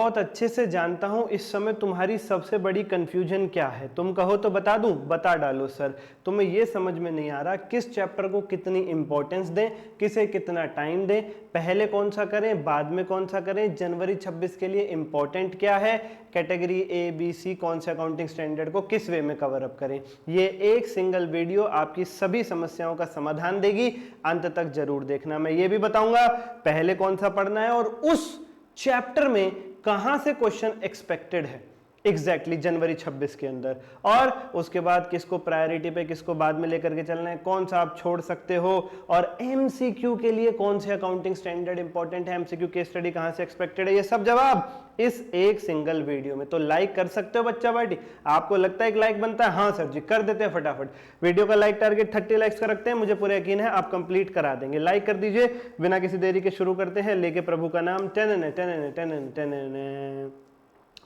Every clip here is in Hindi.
बहुत अच्छे से जानता हूं इस समय तुम्हारी सबसे बड़ी कंफ्यूजन क्या है। तुम कहो तो बता दूं, बता डालो सर। तुम्हें यह समझ में नहीं आ रहा किस चैप्टर को कितनी इंपॉर्टेंस दें, किसे कितना टाइम दें, पहले कौन सा करें बाद में कौन सा करें, जनवरी 26 के लिए इंपॉर्टेंट क्या है, कैटेगरी ए बी सी कौन से अकाउंटिंग स्टैंडर्ड को किस वे में कवर अप करें। ये एक सिंगल वीडियो आपकी सभी समस्याओं का समाधान देगी। अंत तक जरूर देखना। मैं ये भी बताऊंगा पहले कौन सा पढ़ना है और उस चैप्टर में कहां से क्वेश्चन एक्सपेक्टेड है एग्जैक्टली जनवरी 26 के अंदर, और उसके बाद किसको प्रायोरिटी पे किसको बाद में लेकर के चलना है, कौन सा आप छोड़ सकते हो, और एमसीक्यू के लिए कौन से अकाउंटिंग स्टैंडर्ड इंपॉर्टेंट है, एमसीक्यू केस स्टडी कहां से एक्सपेक्टेड है, ये सब जवाब इस एक सिंगल वीडियो में। तो लाइक कर सकते हो बच्चा पार्टी। आपको लगता है एक लाइक बनता है? हाँ सर जी कर देते हैं फटाफट। वीडियो का लाइक टारगेट 30 लाइक्स का रखते हैं, मुझे पूरा यकीन है आप कंप्लीट करा देंगे। लाइक कर दीजिए। बिना किसी देरी के शुरू करते हैं, लेके प्रभु का नाम।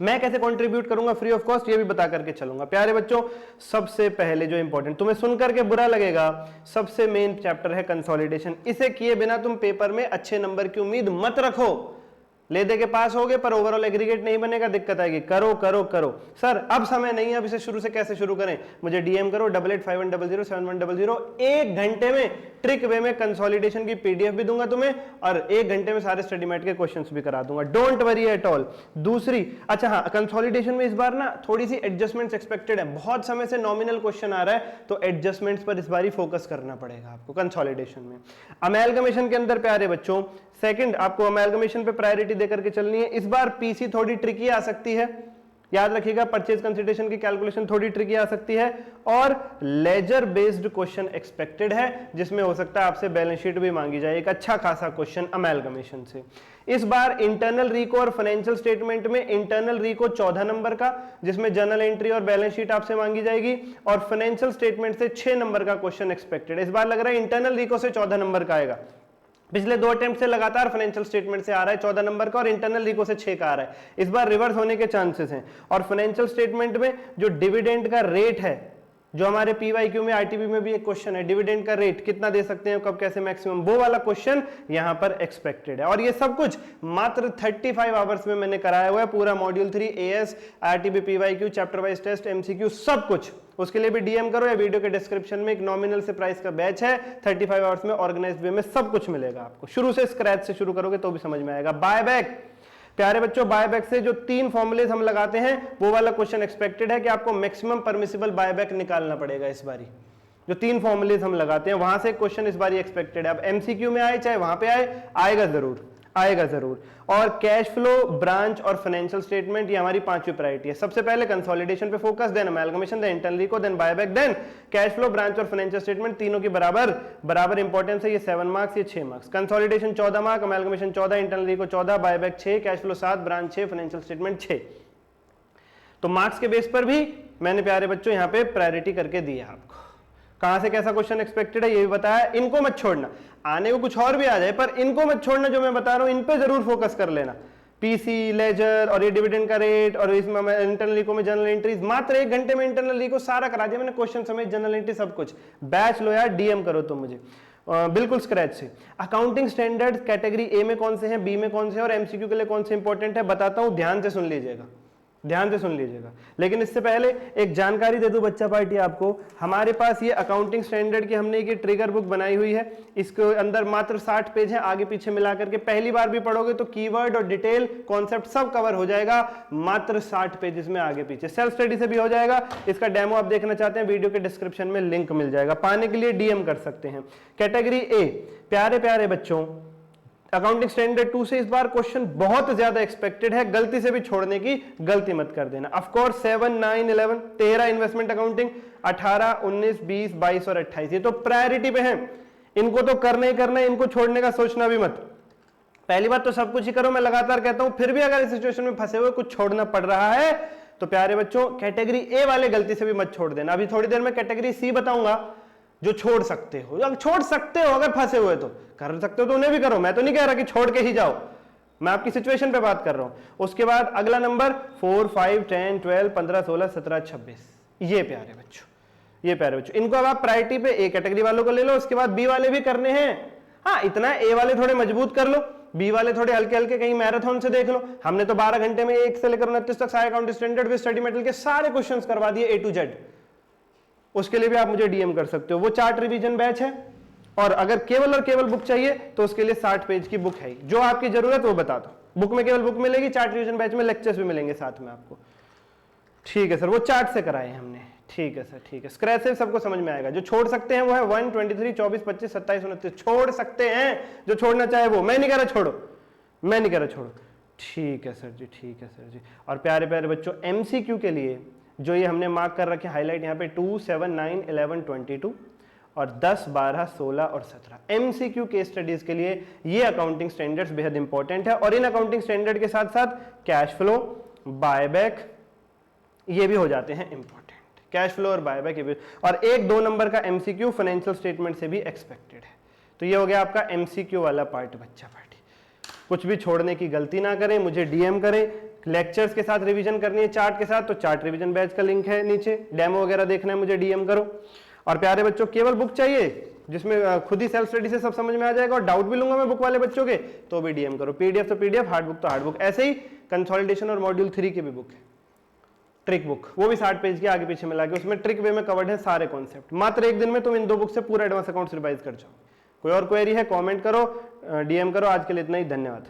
मैं कैसे कंट्रीब्यूट करूंगा फ्री ऑफ कॉस्ट ये भी बता करके चलूंगा। प्यारे बच्चों, सबसे पहले जो इंपॉर्टेंट, तुम्हें सुन करके बुरा लगेगा, सबसे मेन चैप्टर है कंसोलिडेशन। इसे किए बिना तुम पेपर में अच्छे नंबर की उम्मीद मत रखो। ले दे के पास होगे पर ओवरऑल एग्रीगेट नहीं बनेगा, दिक्कत आएगी। करो करो करो। सर अब समय नहीं है, अब इसे शुरू से कैसे शुरू करें? मुझे डीएम करो 8851007100। 1 घंटे में ट्रिक वे में कंसोलिडेशन की पीडीएफ भी दूंगा तुम्हें, और 1 घंटे में सारे स्टडी मैट के क्वेश्चंस भी करा दूंगा। Don't worry at all. दूसरी, अच्छा हाँ, कंसोलिडेशन में इस बार ना थोड़ी सी एडजस्टमेंट्स एक्सपेक्टेड है। बहुत समय से नॉमिनल क्वेश्चन आ रहा है, तो एडजस्टमेंट्स पर इस बार फोकस करना पड़ेगा आपको कंसोलिडेशन में। अमेलगमेशन के अंदर प्यारे बच्चों, सेकंड आपको अमेलगमेशन पे प्रायोरिटी देकर के चलनी है। इस बार पीसी थोड़ी ट्रिकी आ सकती है, याद रखिएगा। परचेज कंसिडरेशन की कैलकुलेशन थोड़ी ट्रिकी आ सकती है, और लेजर बेस्ड क्वेश्चन एक्सपेक्टेड है, जिसमें हो सकता है आपसे बैलेंस शीट भी मांगी जाए। एक अच्छा खासा क्वेश्चन अमेलगमेशन से। इस बार इंटरनल रीको और फाइनेंशियल स्टेटमेंट में इंटरनल रीको 14 नंबर का, जिसमें जर्नल एंट्री और बैलेंस शीट आपसे मांगी जाएगी, और फाइनेंशियल स्टेटमेंट से 6 नंबर का क्वेश्चन एक्सपेक्टेड है। इस बार लग रहा है इंटरनल रीको से 14 नंबर का आएगा। पिछले 2 अटेम्प्ट से लगातार फाइनेंशियल स्टेटमेंट से आ रहा है 14 नंबर का, और इंटरनल रीको से 6 का आ रहा है। इस बार रिवर्स होने के चांसेस हैं। और फाइनेंशियल स्टेटमेंट में जो डिविडेंड का रेट है, जो हमारे पीवाईक्यू में आईटीबी में भी एक क्वेश्चन है, डिविडेंड का रेट कितना दे सकते हैं, कब कैसे मैक्सिमम, वो वाला क्वेश्चन यहां पर एक्सपेक्टेड है। और ये सब कुछ मात्र 35 आवर्स में मैंने कराया हुआ है। पूरा module 3 AS, RTB, PYQ, chapter wise test, MCQ, सब कुछ। उसके लिए भी डीएम करो, या वीडियो के डिस्क्रिप्शन में एक नॉमिनल से प्राइस का बैच है। 35 आवर्स में ऑर्गेनाइज्ड वे में सब कुछ मिलेगा आपको। शुरू से स्क्रैच से शुरू करोगे तो भी समझ में आएगा। बायबैक, प्यारे बच्चों, बायबैक से जो 3 फॉर्मूलेज हम लगाते हैं, वो वाला क्वेश्चन एक्सपेक्टेड है कि आपको मैक्सिमम परमिसिबल बायबैक निकालना पड़ेगा इस बारी। जो 3 फॉर्मूलेज हम लगाते हैं, वहां से क्वेश्चन इस बारी एक्सपेक्टेड है। अब एमसीक्यू में आए चाहे वहां पे आए, आएगा जरूर, आएगा जरूर। और कैश फ्लो, ब्रांच और फाइनेंशियल स्टेटमेंट, ये हमारी 5वीं प्रायोरिटी है। सबसे पहले कंसोलिडेशन पे focus, then amalgamation, then internal reco, then buyback, then cash flow, branch और फाइनेंशियल स्टेटमेंट। तीनों की बराबर इंपॉर्टेंस है। ये 7 मार्क्स, ये 6 marks. Consolidation 14 mark, amalgamation 14, internal RIICO 14, buyback 6, cash flow 7, branch 6, financial statement 6। तो मार्क्स के बेस पर भी मैंने प्यारे बच्चों यहाँ पे प्रायोरिटी करके दी है आपको। कहां से कैसा क्वेश्चन एक्सपेक्टेड है ये भी बताया। इनको मत छोड़ना, आने को कुछ और भी आ जाए, पर इनको मत छोड़ना जो मैं बता रहा हूं, इन पे जरूर फोकस कर लेना। पीसी, लेजर और ये डिविडेंड का रेट, और इसमें इंटरनल रीको में जनरल एंट्रीज। मात्र 1 घंटे में इंटरनल रीको सारा करा दिया मैंने, क्वेश्चन समेत जनरल एंट्री सब कुछ। बैच लो यार, डीएम करो तुम मुझे बिल्कुल स्क्रैच से। अकाउंटिंग स्टैंडर्ड कैटेगरी ए में कौन से हैं, बी में कौन से हैं, और एमसीक्यू के लिए कौन से इंपॉर्टेंट है बताता हूं, ध्यान से सुन लीजिएगा, ध्यान से सुन लीजिएगा। लेकिन इससे पहले एक जानकारी दे दूं बच्चा पार्टी आपको। हमारे पास ये अकाउंटिंग स्टैंडर्ड की हमने ये ट्रिगर बुक बनाई हुई है। इसके अंदर मात्र 60 पेज है, आगे पीछे मिला करके। पहली बार भी पढ़ोगे तो कीवर्ड और डिटेल कॉन्सेप्ट सब कवर हो जाएगा, मात्र 60 पेजेस में आगे पीछे। सेल्फ स्टडी से भी हो जाएगा। इसका डेमो आप देखना चाहते हैं, वीडियो के डिस्क्रिप्शन में लिंक मिल जाएगा। पाने के लिए डीएम कर सकते हैं। कैटेगरी ए, प्यारे प्यारे बच्चों, अकाउंटिंग स्टैंडर्ड 2 से इस बार क्वेश्चन बहुत ज्यादा एक्सपेक्टेड है। गलती से भी छोड़ने की गलती मत कर देना। ऑफ कोर्स 7, 9, 11, 13 इन्वेस्टमेंट अकाउंटिंग, 18, 19, 20, 22 और 28 ये तो प्रायोरिटी पे हैं। इनको तो करना ही करना है, इनको छोड़ने का सोचना भी मत। पहली बात तो सब कुछ ही करो, मैं लगातार कहता हूं। फिर भी अगर इस सिचुएशन में फंसे हुए कुछ छोड़ना पड़ रहा है तो प्यारे बच्चों कैटेगरी ए वाले गलती से भी मत छोड़ देना। अभी थोड़ी देर में कैटेगरी सी बताऊंगा जो छोड़ सकते हो। अगर छोड़ सकते हो, अगर फंसे हुए तो कर सकते हो तो उन्हें भी करो। मैं तो नहीं कह रहा कि छोड़ के ही जाओ, मैं आपकी सिचुएशन पे बात कर रहा हूं। उसके बाद अगला नंबर 4, 5, 10, 12, 15, 16, 17, 26। ये प्यारे बच्चों, ये प्यारे बच्चों, इनको अब आप प्रायोरिटी पे ए कैटेगरी वालों को ले लो। उसके बाद बी वाले भी करने हैं। हाँ, इतना ए वाले थोड़े मजबूत कर लो, बी वाले थोड़े हल्के हल्के कहीं मैराथन से देख लो। हमने तो 12 घंटे में 1 से लेकर 29 तक सारे account standard with study material के सारे क्वेश्चंस करवा दिए A to Z। उसके लिए भी आप मुझे डीएम कर सकते हो। वो चार्ट रिवीजन बैच है, और अगर केवल और केवल बुक चाहिए तो उसके लिए 60 पेज की बुक है। जो आपकी जरूरत वो बता दो। बुक में केवल बुक मिलेगी, चार्ट रिवीजन बैच में लेक्चर्स भी मिलेंगे साथ में आपको। ठीक है सर, वो चार्ट से कराए हमने। ठीक है सर, ठीक है। स्क्रैच से सबको समझ में आएगा। जो छोड़ सकते हैं वो है 1, 23, 24, 25, 27, 29 छोड़ सकते हैं। जो छोड़ना चाहे वो, मैं नहीं कह रहा छोड़ो, मैं नहीं कह रहा छोड़ो। ठीक है सर जी, ठीक है सर जी। और प्यारे प्यारे बच्चों, एमसीक्यू के लिए जो ये हमने मार्क कर रखे हाईलाइट यहाँ पे 2, 7, 9, 11, 22 और 10, 12, 16 और 17 एमसीक्यू के स्टडीज के लिए ये अकाउंटिंग स्टैंडर्ड्स बेहद इंपॉर्टेंट है। और इन अकाउंटिंग स्टैंडर्ड के साथ साथ कैश फ्लो, बायबैक ये भी हो जाते हैं इंपॉर्टेंट। कैश फ्लो और बायबैक ये भी, और 1-2 नंबर का एमसीक्यू फाइनेंशियल स्टेटमेंट से भी एक्सपेक्टेड है। तो ये हो गया आपका एमसीक्यू वाला पार्ट बच्चा पार्टी। कुछ भी छोड़ने की गलती ना करें, मुझे डीएम करें। लेक्चर्स के साथ रिवीजन करनी है चार्ट के साथ, तो चार्ट रिवीजन बैच का लिंक है नीचे। डेमो वगैरह देखना है मुझे डीएम करो। और प्यारे बच्चों, केवल बुक चाहिए जिसमें खुद ही सेल्फ स्टडी से सब समझ में आ जाएगा और डाउट भी लूंगा मैं बुक वाले बच्चों के, तो भी डीएम करो। पीडीएफ तो पीडीएफ, हार्ड बुक तो हार्ड बुक। ऐसे ही कंसोलिडेशन और मॉड्यूल 3 की भी बुक है, ट्रिक बुक, वो भी 60 पेज की आगे पीछे मिला के, उसमें ट्रिक वे में कवर्ड है सारे कॉन्सेप्ट। मात्र एक दिन में तुम इन 2 बुक से पूरा एडवांस अकाउंट्स रिवाइज कर जाओ। कोई और क्वेरी है कमेंट करो, डीएम करो। आज के लिए इतना ही, धन्यवाद।